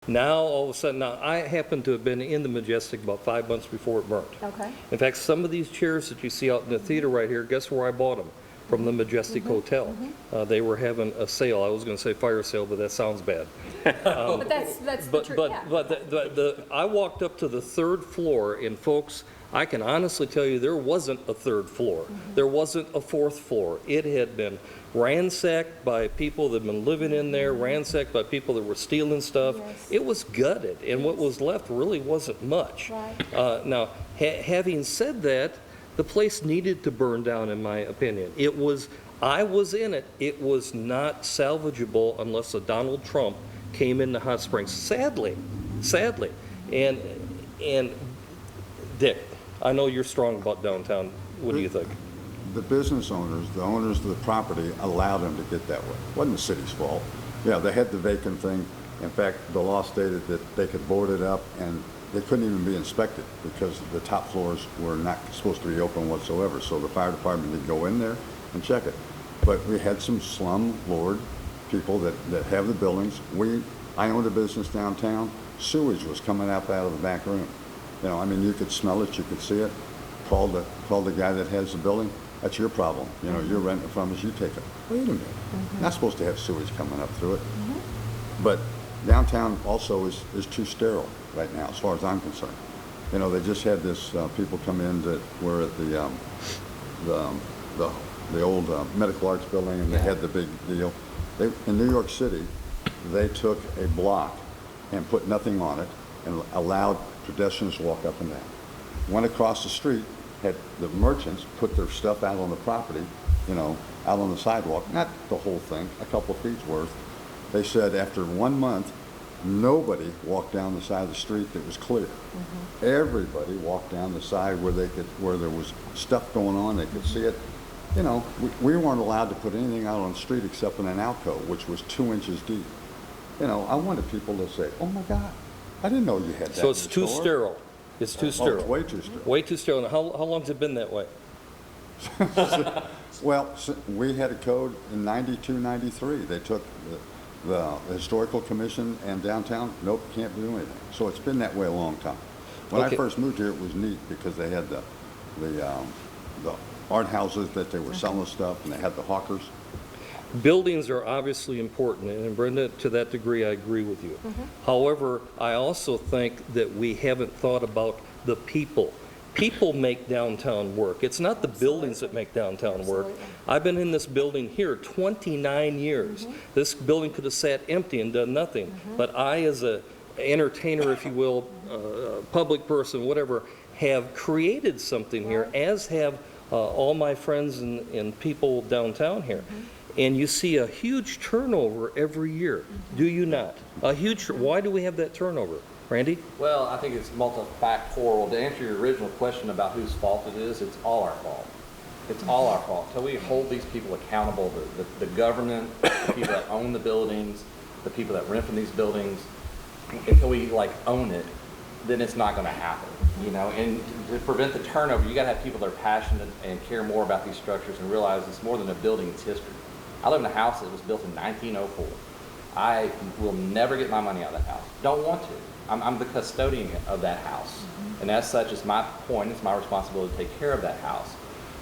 Now, all of a sudden, now I happen to have been in the Majestic about 5 months before it burned. Okay. In fact, some of these chairs that you see out in the theater right here, guess where I bought them? From the Majestic Hotel. They were having a sale. I was going to say fire sale, but that sounds bad. But that's the truth, yeah. But I walked up to the third floor, and folks, I can honestly tell you there wasn't a third floor. There wasn't a fourth floor. It had been ransacked by people that had been living in there, ransacked by people that were stealing stuff. Yes. It was gutted, and what was left really wasn't much. Right. Now, having said that, the place needed to burn down, in my opinion. I was in it. It was not salvageable unless a Donald Trump came into Hot Springs. Sadly. And Dick, I know you're strong about downtown. What do you think? The business owners, the owners of the property, allowed them to get that way. It wasn't the city's fault. Yeah, they had the vacant thing. In fact, the law stated that they could board it up and they couldn't even be inspected because the top floors were not supposed to be open whatsoever. So the fire department did go in there and check it. But we had some slum lord people that have the buildings. I owned a business downtown. Sewage was coming out of the back room. You know, I mean, you could smell it, you could see it. Call the guy that has the building. That's your problem. You know, you're renting from us, you take it. Wait a minute. Not supposed to have sewage coming up through it. But downtown also is too sterile right now, as far as I'm concerned. You know, they just had this people come in that were at the old medical arts building, and they had the big deal. In New York City, they took a block and put nothing on it and allowed pedestrians to walk up and down. Went across the street, had the merchants put their stuff out on the property, you know, out on the sidewalk, not the whole thing, a couple of feet's worth. They said after 1 month, nobody walked down the side of the street that was clear. Everybody walked down the side where there was stuff going on, they could see it. You know, we weren't allowed to put anything out on the street except in an alcove, which was 2 inches deep. You know, I wanted people to say, oh my God, I didn't know you had that. So it's too sterile. It's too sterile. Oh, it's way too sterile. Way too sterile. How long has it been that way? Well, we had a code in 92, 93. They took the Historical Commission and downtown, nope, can't do anything. So it's been that way a long time. When I first moved here, it was neat because they had the art houses that they were selling stuff, and they had the hawkers. Buildings are obviously important, and Brenda, to that degree, I agree with you. However, I also think that we haven't thought about the people. People make downtown work. It's not the buildings that make downtown work. I've been in this building here 29 years. This building could have sat empty and done nothing. But I, as an entertainer, if you will, public person, whatever, have created something here, as have all my friends and people downtown here. And you see a huge turnover every year, do you not? A huge, why do we have that turnover? Randy? Well, I think it's multifactorial. To answer your original question about whose fault it is, it's all our fault. It's all our fault. Until we hold these people accountable, the government, the people that own the buildings, the people that rent from these buildings, until we own it, then it's not going to happen. You know, and to prevent the turnover, you got to have people that are passionate and care more about these structures and realize it's more than a building, it's history. I live in a house that was built in 1904. I will never get my money out of that house. Don't want to. I'm the custodian of that house. And as such, it's my point, it's my responsibility to take care of that house.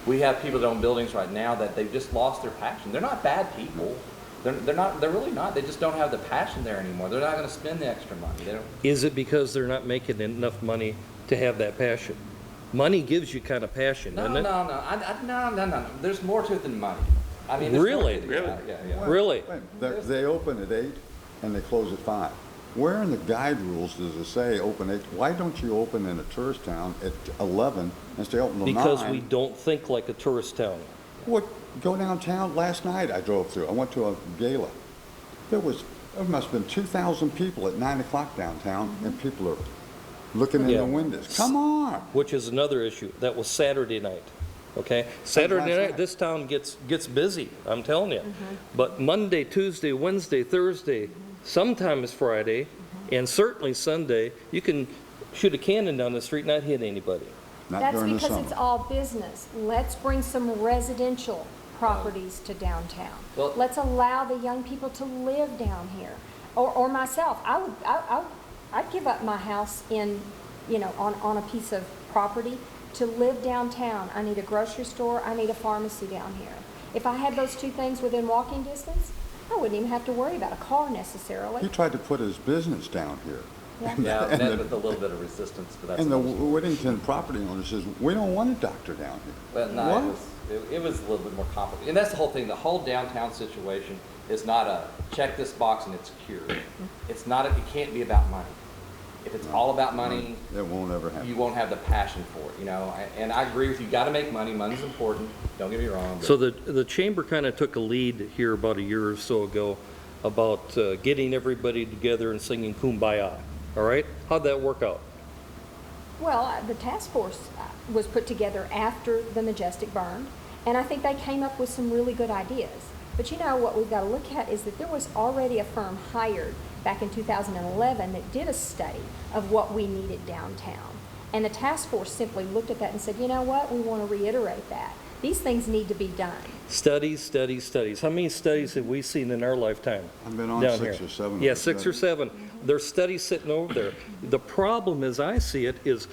We have people that own buildings right now that they've just lost their passion. They're not bad people. They're really not. They just don't have the passion there anymore. They're not going to spend the extra money. They don't. Is it because they're not making enough money to have that passion? Money gives you kind of passion, doesn't it? No. There's more to it than money. I mean, really? Yeah. Really? They open at 8 and they close at 5. Where in the guide rules does it say open 8? Why don't you open in a tourist town at 11 and stay open till 9? Because we don't think like a tourist town. What? Go downtown. Last night I drove through. I went to a gala. There must have been 2,000 people at 9 o'clock downtown, and people are looking in the windows. Come on. Which is another issue. That was Saturday night. Okay? Saturday night, this town gets busy, I'm telling you. But Monday, Tuesday, Wednesday, Thursday, sometimes Friday, and certainly Sunday, you can shoot a cannon down the street and not hit anybody. That's because it's all business. Let's bring some residential properties to downtown. Well, let's allow the young people to live down here. Or myself, I'd give up my house in, on a piece of property to live downtown. I need a grocery store, I need a pharmacy down here. If I had those two things within walking distance, I wouldn't even have to worry about a car necessarily. He tried to put his business down here. Yeah. Yeah, met with a little bit of resistance, but that's. And the another story. Whittington property owner says, we don't want a doctor down here. But no, What? it was a little bit more complicated. And that's the whole thing. The whole downtown situation is not a check this box and it's cured. It's not, it can't be about money. If it's all about money, It won't ever you happen. won't have the passion for it, And I agree with you, got to make money. Money's important. Don't get me wrong. but- So the chamber kind of took a lead here about a year or so ago about getting everybody together and singing Kumbaya, all right? How'd that work out? Well, the task force was put together after the Majestic burned, and I think they came up with some really good ideas. But what we've got to look at is that there was already a firm hired back in 2011 that did a study of what we needed downtown. And the task force simply looked at that and said, you know what, we want to reiterate that. These things need to be done. Studies, studies, studies. How many studies have we seen in our lifetime? I've been on down 6 here? or 7 of Yeah, those 6 or studies. 7. There's studies sitting over there. The problem, as I see it, is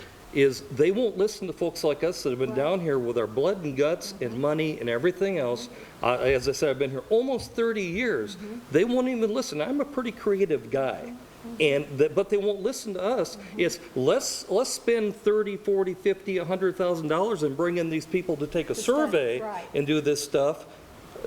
they won't listen to folks like us that have been down here with our blood and guts and money and everything else. As I said, I've been here almost 30 years. They won't even listen. I'm a pretty creative guy. But they won't listen to us. It's let's spend $30, $40, $50, $100,000 and bring in these people to take a To study, survey right. and do this stuff.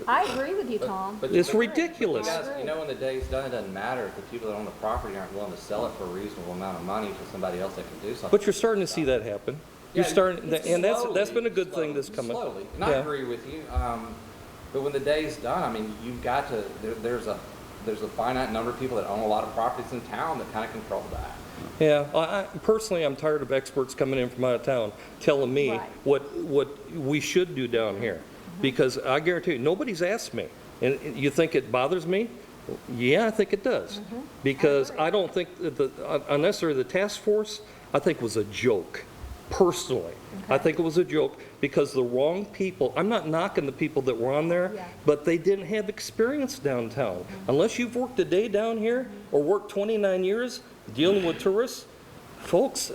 I agree with you, Tom. But- It's I agree. ridiculous. I Guys, agree. when the day's done, it doesn't matter if the people that own the property aren't willing to sell it for a reasonable amount of money to somebody else that can do something. But you're starting to see that happen. You're Yeah, starting, it's and that's slowly, been a good thing that's coming. Slowly, and I Yeah. agree with you. But when the day's done, you've got to. There's a finite number of people that own a lot of properties in town that kind of control that. Yeah, personally, I'm tired of experts coming in from out of town telling me Right. what we should do down here. Because I guarantee you, nobody's asked me. And you think it bothers me? Yeah, I think it does. Because I don't think that unnecessarily the task force, I think was a joke, personally. I think it was a joke because the wrong people, I'm not knocking the people that were on there, Yeah. but they didn't have experience downtown. Unless you've worked a day down here or worked 29 years dealing with tourists, folks,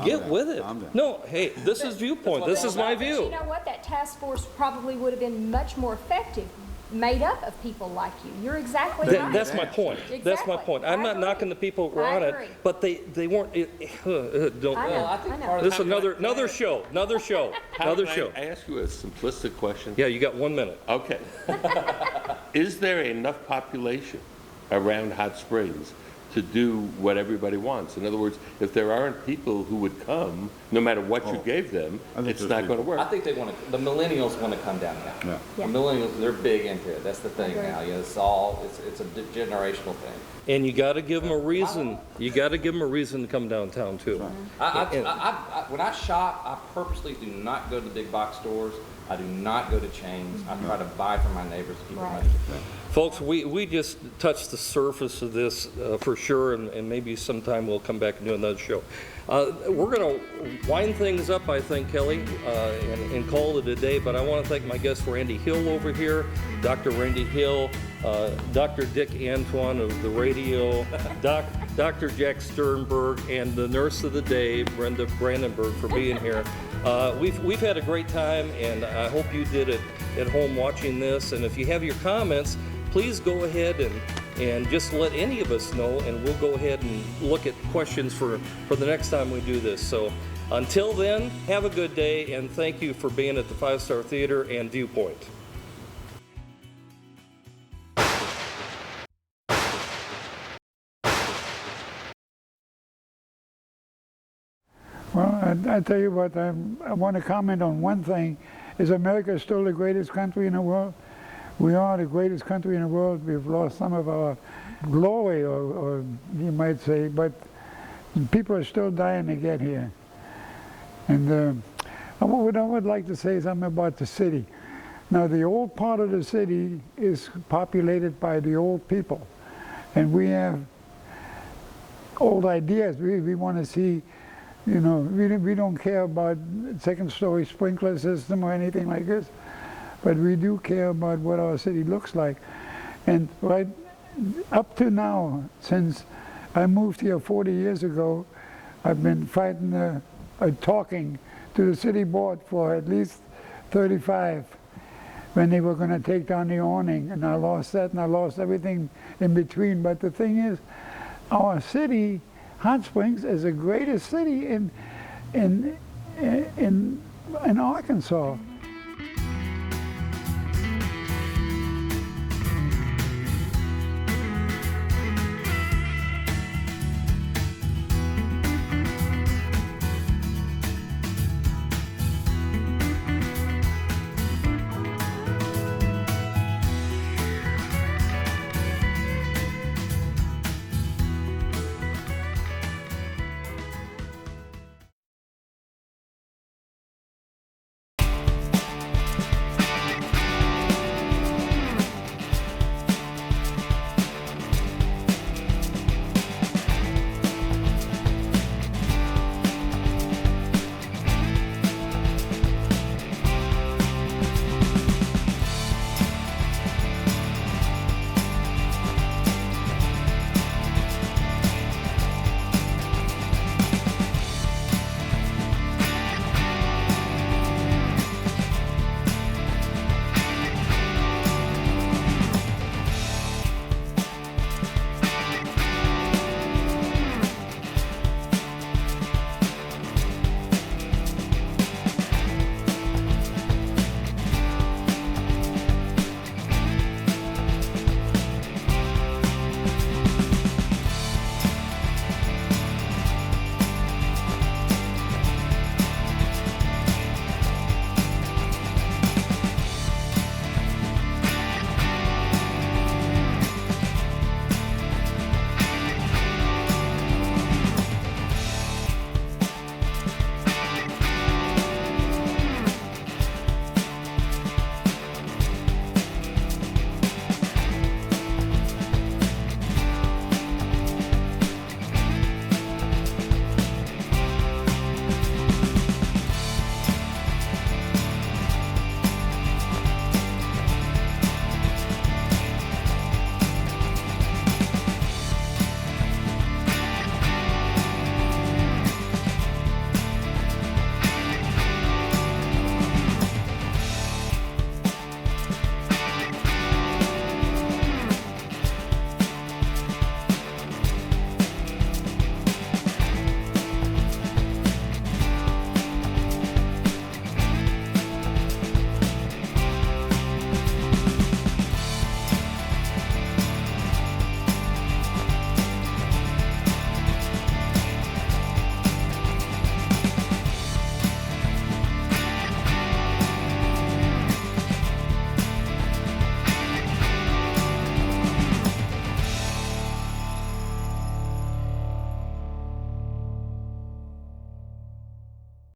get down, with it. calm down. No, hey, this is Viewpoint. This is my But view. you know what? That task force probably would have been much more effective, made up of people like you. You're exactly right. That's my point. That's my Exactly. point. I'm I not agree. knocking the people who were I on it, agree. but they weren't, don't. I know. Well, I think I know. part of the This is another show, another show, another show. Can I ask you a simplistic question? Yeah, you got 1 minute. Okay. Is there enough population around Hot Springs to do what everybody wants? In other words, if there aren't people who would come, no matter what you gave them, I think it's there's not going to people. I work. think they want to. The millennials want to come downtown. Yeah. Yeah. The millennials, they're big into it. That's the thing Agree. now. It's a generational thing. And you got to give them a reason. You got to give them a reason to come downtown too. When I shop, I purposely do not go to the big box stores. I do not go to chains. I try to buy from my neighbors to keep the Right. money. Folks, we just touched the surface of this for sure, and maybe sometime we'll come back and do another show. We're going to wind things up, I think, Kelly, and call it a day, but I want to thank my guest, Randy Hill, over here, Dr. Randy Hill, Dr. Dick Antoine of the radio, Dr. Jack Sternberg, and the nurse of the day, Brenda Brandenburg, for being here. We've had a great time, and I hope you did it at home watching this. And if you have your comments, please go ahead and just let any of us know, and we'll go ahead and look at questions for the next time we do this. So until then, have a good day, and thank you for being at the 5-Star Theater and Viewpoint. Well, I tell you what, I want to comment on one thing. Is America still the greatest country in the world? We are the greatest country in the world. We've lost some of our glory, or you might say, but people are still dying to get here. And I would like to say something about the city. Now, the old part of the city is populated by the old people. And we have old ideas. We want to see, you know, we don't care about second-story sprinkler system or anything like this, but we do care about what our city looks like. And right up to now, since I moved here 40 years ago, I've been fighting, talking to the city board for at least 35 when they were going to take down the awning, and I lost that, and I lost everything in between. But the thing is, our city, Hot Springs, is the greatest city in Arkansas.